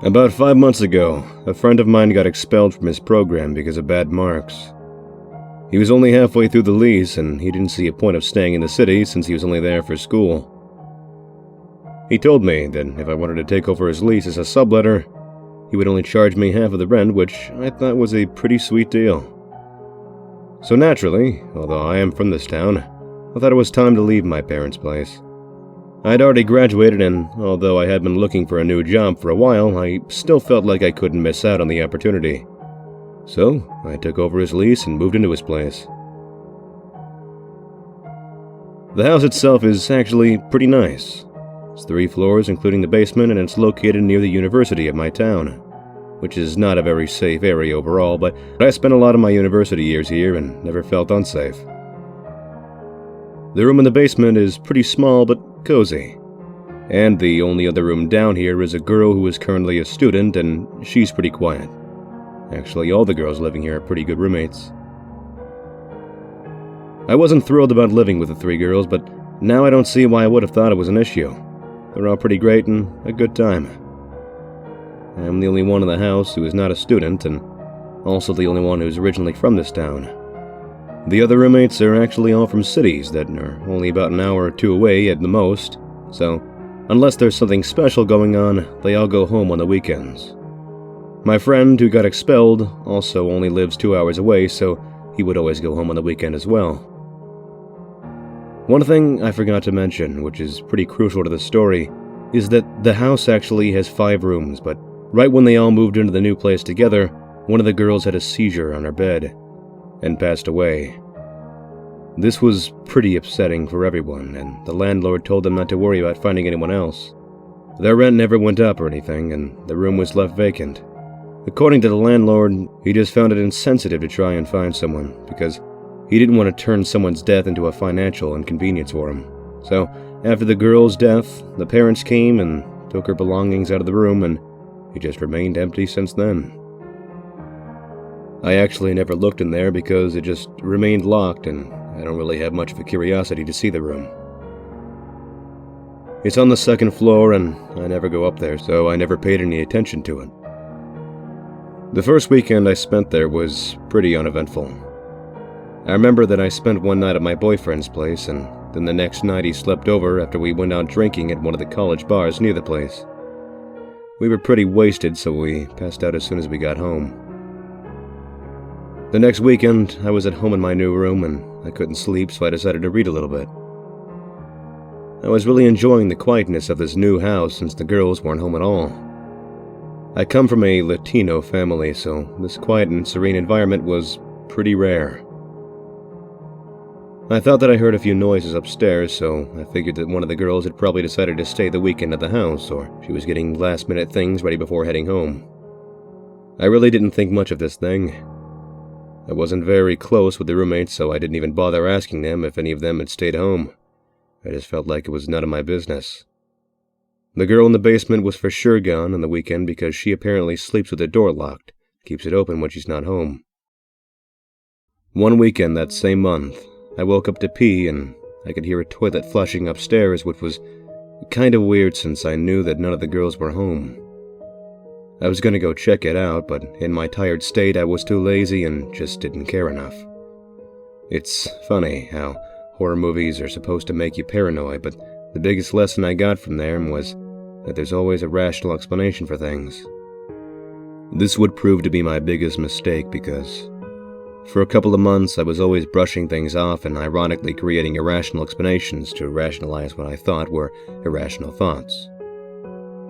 About 5 months ago, a friend of mine got expelled from his program because of bad marks. He was only halfway through the lease, and he didn't see a point of staying in the city since he was only there for school. He told me that if I wanted to take over his lease as a subletter, he would only charge me half of the rent, which I thought was a pretty sweet deal. So naturally, although I am from this town, I thought it was time to leave my parents' place. I had already graduated, and although I had been looking for a new job for a while, I still felt like I couldn't miss out on the opportunity. So, I took over his lease and moved into his place. The house itself is actually pretty nice. It's 3 floors, including the basement, and it's located near the university of my town, which is not a very safe area overall, but I spent a lot of my university years here and never felt unsafe. The room in the basement is pretty small but cozy, and the only other room down here is a girl who is currently a student, and she's pretty quiet. Actually, all the girls living here are pretty good roommates. I wasn't thrilled about living with the 3 girls, but now I don't see why I would have thought it was an issue. They're all pretty great and a good time. I'm the only one in the house who is not a student, and also the only one who's originally from this town. The other roommates are actually all from cities that are only about an hour or 2 away at the most, so unless there's something special going on, they all go home on the weekends. My friend who got expelled also only lives 2 hours away, so he would always go home on the weekend as well. One thing I forgot to mention, which is pretty crucial to the story, is that the house actually has 5 rooms, but right when they all moved into the new place together, one of the girls had a seizure on her bed and passed away. This was pretty upsetting for everyone, and the landlord told them not to worry about finding anyone else. Their rent never went up or anything, and the room was left vacant. According to the landlord, he just found it insensitive to try and find someone, because he didn't want to turn someone's death into a financial inconvenience for him. So, after the girl's death, the parents came and took her belongings out of the room, and it just remained empty since then. I actually never looked in there because it just remained locked, and I don't really have much of a curiosity to see the room. It's on the 2nd floor, and I never go up there, so I never paid any attention to it. The first weekend I spent there was pretty uneventful. I remember that I spent one night at my boyfriend's place, and then the next night he slept over after we went out drinking at one of the college bars near the place. We were pretty wasted, so we passed out as soon as we got home. The next weekend, I was at home in my new room, and I couldn't sleep, so I decided to read a little bit. I was really enjoying the quietness of this new house since the girls weren't home at all. I come from a Latino family, so this quiet and serene environment was pretty rare. I thought that I heard a few noises upstairs, so I figured that one of the girls had probably decided to stay the weekend at the house, or she was getting last-minute things ready before heading home. I really didn't think much of this thing. I wasn't very close with the roommates, so I didn't even bother asking them if any of them had stayed home. I just felt like it was none of my business. The girl in the basement was for sure gone on the weekend because she apparently sleeps with the door locked, keeps it open when she's not home. One weekend that same month, I woke up to pee and I could hear a toilet flushing upstairs, which was kind of weird since I knew that none of the girls were home. I was going to go check it out, but in my tired state I was too lazy and just didn't care enough. It's funny how horror movies are supposed to make you paranoid, but the biggest lesson I got from them was that there's always a rational explanation for things. This would prove to be my biggest mistake because for a couple of months I was always brushing things off and ironically creating irrational explanations to rationalize what I thought were irrational thoughts.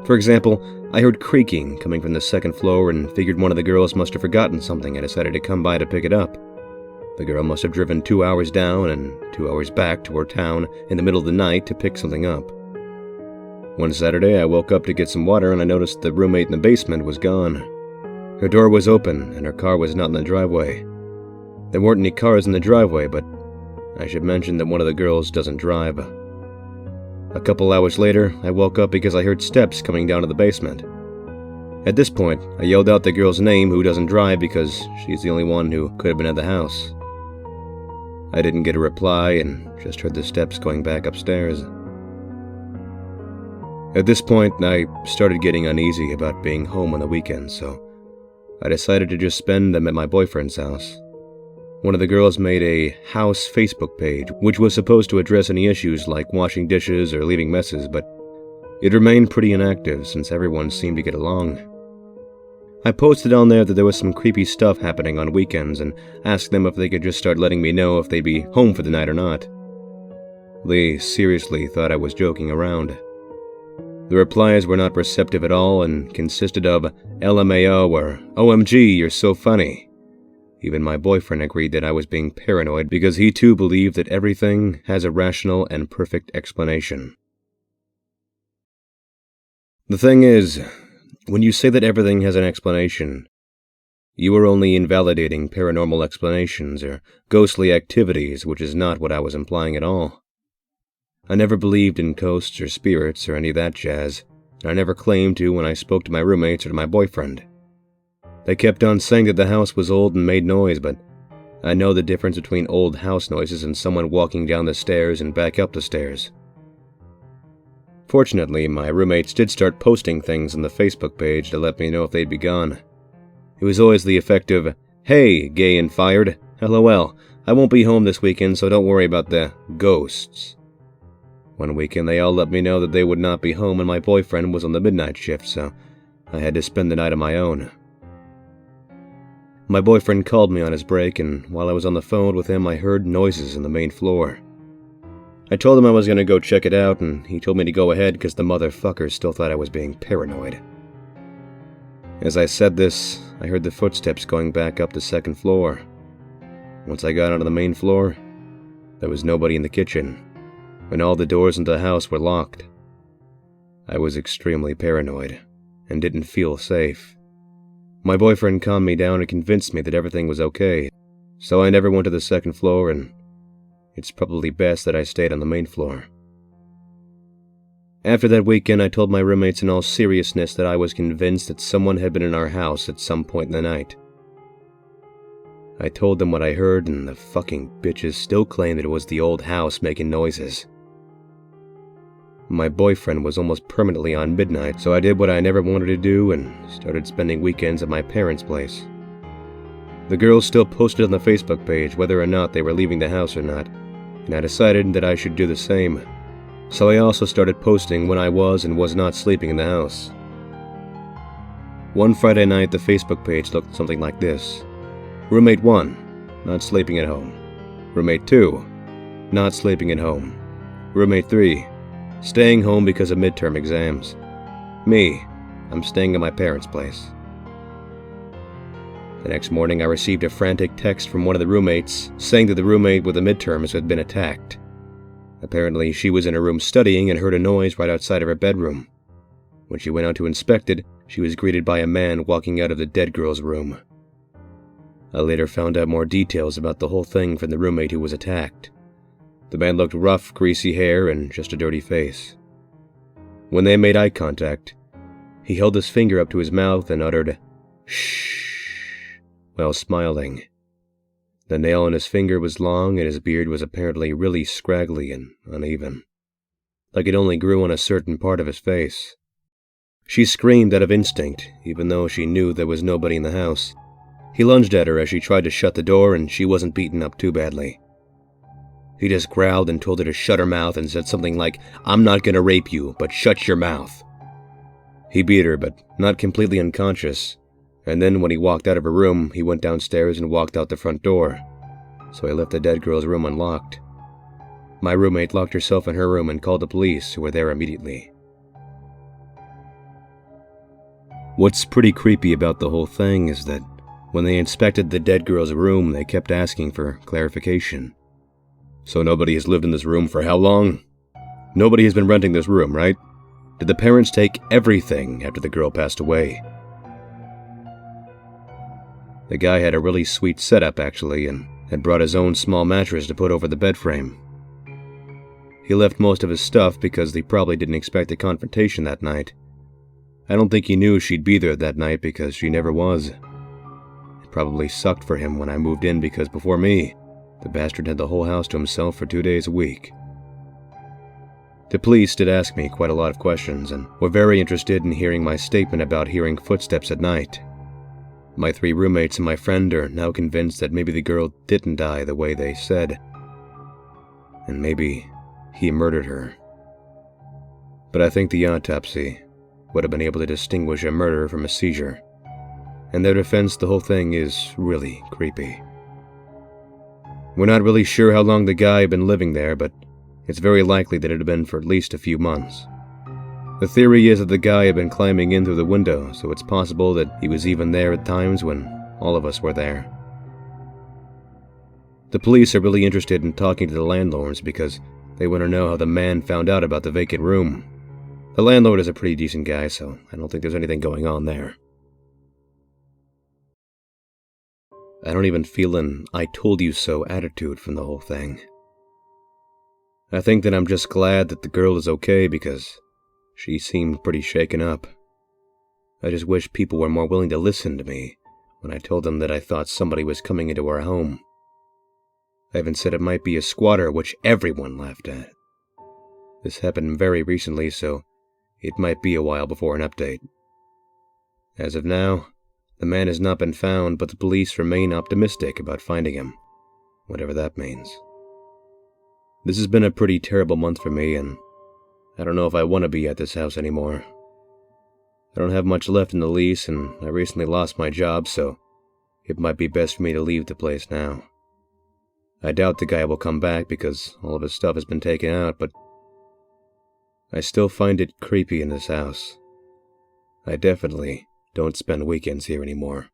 For example, I heard creaking coming from the 2nd floor and figured one of the girls must have forgotten something and decided to come by to pick it up. The girl must have driven 2 hours down and 2 hours back to her town in the middle of the night to pick something up. One Saturday, I woke up to get some water and I noticed the roommate in the basement was gone. Her door was open and her car was not in the driveway. There weren't any cars in the driveway, but I should mention that one of the girls doesn't drive. A couple hours later, I woke up because I heard steps coming down to the basement. At this point, I yelled out the girl's name who doesn't drive because she's the only one who could have been at the house. I didn't get a reply and just heard the steps going back upstairs. At this point, I started getting uneasy about being home on the weekends, so I decided to just spend them at my boyfriend's house. One of the girls made a house Facebook page, which was supposed to address any issues like washing dishes or leaving messes, but it remained pretty inactive since everyone seemed to get along. I posted on there that there was some creepy stuff happening on weekends and asked them if they could just start letting me know if they'd be home for the night or not. They seriously thought I was joking around. The replies were not receptive at all and consisted of LMAO or OMG, you're so funny. Even my boyfriend agreed that I was being paranoid because he too believed that everything has a rational and perfect explanation. The thing is, when you say that everything has an explanation, you are only invalidating paranormal explanations or ghostly activities, which is not what I was implying at all. I never believed in ghosts or spirits or any of that jazz, and I never claimed to when I spoke to my roommates or to my boyfriend. They kept on saying that the house was old and made noise, but I know the difference between old house noises and someone walking down the stairs and back up the stairs. Fortunately, my roommates did start posting things on the Facebook page to let me know if they'd be gone. It was always the effect of, "Hey, GayAndFired, LOL, I won't be home this weekend, so don't worry about the ghosts." One weekend they all let me know that they would not be home and my boyfriend was on the midnight shift, so I had to spend the night on my own. My boyfriend called me on his break, and while I was on the phone with him, I heard noises on the main floor. I told him I was going to go check it out, and he told me to go ahead because the motherfucker still thought I was being paranoid. As I said this, I heard the footsteps going back up the second floor. Once I got onto the main floor, there was nobody in the kitchen, and all the doors into the house were locked. I was extremely paranoid, and didn't feel safe. My boyfriend calmed me down and convinced me that everything was okay, so I never went to the second floor, and it's probably best that I stayed on the main floor. After that weekend, I told my roommates in all seriousness that I was convinced that someone had been in our house at some point in the night. I told them what I heard, and the fucking bitches still claimed that it was the old house making noises. My boyfriend was almost permanently on midnight, so I did what I never wanted to do and started spending weekends at my parents' place. The girls still posted on the Facebook page whether or not they were leaving the house or not, and I decided that I should do the same. So I also started posting when I was and was not sleeping in the house. One Friday night, the Facebook page looked something like this. Roommate 1, not sleeping at home. Roommate 2, not sleeping at home. Roommate 3, staying home because of midterm exams. Me, I'm staying at my parents' place. The next morning, I received a frantic text from one of the roommates saying that the roommate with the midterms had been attacked. Apparently, she was in her room studying and heard a noise right outside of her bedroom. When she went out to inspect it, she was greeted by a man walking out of the dead girl's room. I later found out more details about the whole thing from the roommate who was attacked. The man looked rough, greasy hair, and just a dirty face. When they made eye contact, he held his finger up to his mouth and uttered, "Shh," while smiling. The nail on his finger was long, and his beard was apparently really scraggly and uneven, like it only grew on a certain part of his face. She screamed out of instinct, even though she knew there was nobody in the house. He lunged at her as she tried to shut the door, and she wasn't beaten up too badly. He just growled and told her to shut her mouth and said something like, "I'm not gonna rape you, but shut your mouth." He beat her, but not completely unconscious, and then when he walked out of her room, he went downstairs and walked out the front door, so he left the dead girl's room unlocked. My roommate locked herself in her room and called the police, who were there immediately. What's pretty creepy about the whole thing is that when they inspected the dead girl's room, they kept asking for clarification. So nobody has lived in this room for how long? Nobody has been renting this room, right? Did the parents take everything after the girl passed away? The guy had a really sweet setup, actually, and had brought his own small mattress to put over the bed frame. He left most of his stuff because they probably didn't expect a confrontation that night. I don't think he knew she'd be there that night because she never was. It probably sucked for him when I moved in because before me, the bastard had the whole house to himself for 2 days a week. The police did ask me quite a lot of questions and were very interested in hearing my statement about hearing footsteps at night. My 3 roommates and my friend are now convinced that maybe the girl didn't die the way they said, and maybe he murdered her. But I think the autopsy would have been able to distinguish a murder from a seizure. In their defense, the whole thing is really creepy. We're not really sure how long the guy had been living there, but it's very likely that it had been for at least a few months. The theory is that the guy had been climbing in through the window, so it's possible that he was even there at times when all of us were there. The police are really interested in talking to the landlords because they want to know how the man found out about the vacant room. The landlord is a pretty decent guy, so I don't think there's anything going on there. I don't even feel an "I told you so" attitude from the whole thing. I think that I'm just glad that the girl is okay because she seemed pretty shaken up. I just wish people were more willing to listen to me when I told them that I thought somebody was coming into our home. I even said it might be a squatter, which everyone laughed at. This happened very recently, so it might be a while before an update. As of now, the man has not been found, but the police remain optimistic about finding him, whatever that means. This has been a pretty terrible month for me, and I don't know if I want to be at this house anymore. I don't have much left in the lease, and I recently lost my job, so it might be best for me to leave the place now. I doubt the guy will come back because all of his stuff has been taken out, but I still find it creepy in this house. I definitely don't spend weekends here anymore.